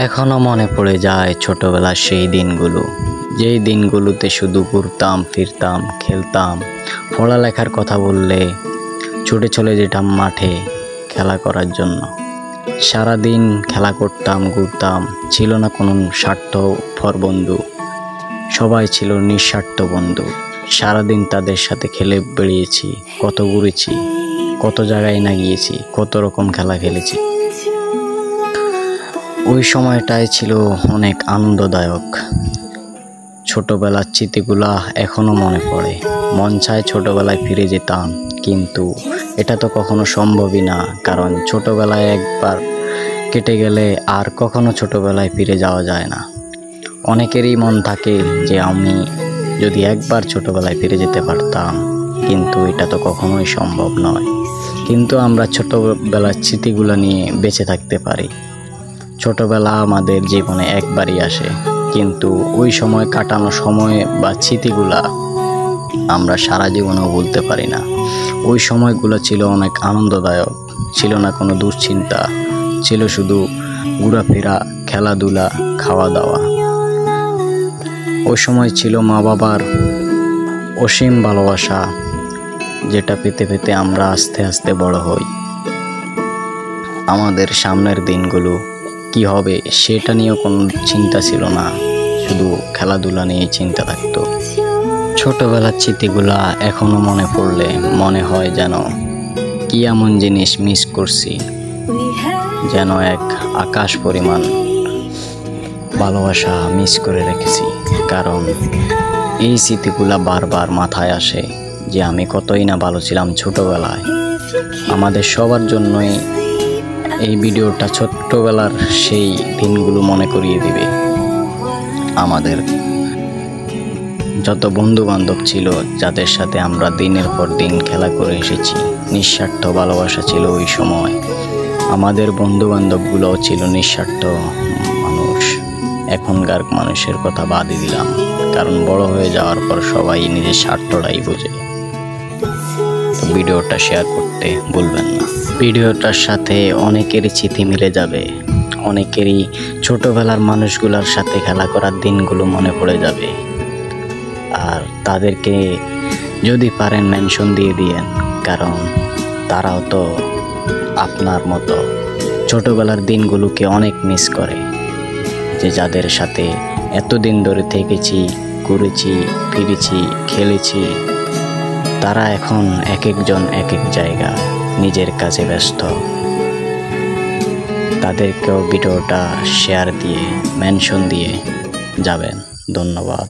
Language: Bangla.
এখনো মনে পড়ে যায় ছোটবেলার সেই দিনগুলো, যেই দিনগুলোতে শুধু ঘুরতাম ফিরতাম খেলতাম। পড়ালেখার কথা বললে ছুটে চলে যেতাম মাঠে খেলা করার জন্য। সারাদিন খেলা করতাম, ঘুরতাম। ছিল না কোনো স্বার্থপর বন্ধু, সবাই ছিল নিঃস্বার্থ বন্ধু। সারাদিন তাদের সাথে খেলে বেড়িয়েছি, কত ঘুরেছি, কত জায়গায় না গিয়েছি, কত রকম খেলা খেলেছি। ওই সময়টাই ছিল অনেক আনন্দদায়ক। ছোটবেলার স্মৃতিগুলা এখনো মনে পড়ে, মন চায় ছোটবেলায় ফিরে যেতাম, কিন্তু এটা তো কখনো সম্ভবই না, কারণ ছোটবেলায় একবার কেটে গেলে আর কখনো ছোটবেলায় ফিরে যাওয়া যায় না। অনেকেরই মন থাকে যে আমি যদি একবার ছোটবেলায় ফিরে যেতে পারতাম, কিন্তু এটা তো কখনোই সম্ভব নয়। কিন্তু আমরা ছোটবেলার স্মৃতিগুলো নিয়ে বেঁচে থাকতে পারি। ছোটবেলা আমাদের জীবনে একবারই আসে, কিন্তু ওই সময় কাটানো সময় বা স্মৃতিগুলা আমরা সারা জীবনেও ভুলতে পারি না। ওই সময়গুলো ছিল অনেক আনন্দদায়ক, ছিল না কোনো দুশ্চিন্তা, ছিল শুধু ঘোরাফেরা, খেলাধুলা, খাওয়া দাওয়া। ওই সময় ছিল মা বাবার অসীম ভালোবাসা, যেটা পেতে পেতে আমরা আস্তে আস্তে বড় হই। আমাদের সামনের দিনগুলো কি হবে সেটা নিয়েও কোনো চিন্তা ছিল না, শুধু খেলাধুলা নিয়ে চিন্তা থাকতো। ছোটবেলার স্মৃতিগুলা এখনো মনে পড়লে মনে হয় যেন কি এমন জিনিস মিস করছি, যেন এক আকাশ পরিমাণ ভালোবাসা মিস করে রেখেছি। কারণ এই স্মৃতিগুলা বারবার মাথায় আসে যে আমি কতই না ভালো ছিলাম ছোটবেলায়। আমাদের সবার জন্যই এই ভিডিওটা ছোট্টবেলার সেই দিনগুলো মনে করিয়ে দিবে। আমাদের যত বন্ধু বান্ধব ছিল, যাদের সাথে আমরা দিনের পর দিন খেলা করে এসেছি, নিঃস্বার্থ ভালোবাসা ছিল ওই সময়। আমাদের বন্ধু বান্ধবগুলোও ছিল নিঃস্বার্থ মানুষ। এখনকার মানুষের কথা বাদই দিলাম, কারণ বড় হয়ে যাওয়ার পর সবাই নিজের স্বার্থটাই বোঝে। তো ভিডিওটা শেয়ার করতে ভুলবেন না। ভিডিওটার সাথে অনেকেরই স্মৃতি মিলে যাবে, অনেকেরই ছোটবেলার মানুষগুলোর সাথে খেলা করার দিনগুলো মনে পড়ে যাবে। আর তাদেরকে যদি পারেন মেনশন দিয়ে দিয়েন, কারণ তারাও তো আপনার মতো ছোটবেলার দিনগুলোকে অনেক মিস করে। যে যাদের সাথে এতদিন ধরে থেকেছি, ঘুরেছি ফিরেছি, খেলেছি, তারা এখন এক একজন এক এক জায়গায় নিজের কাজে ব্যস্ত। তাদেরকেও ভিডিওটা শেয়ার দিয়ে মেনশন দিয়ে যাবেন। ধন্যবাদ।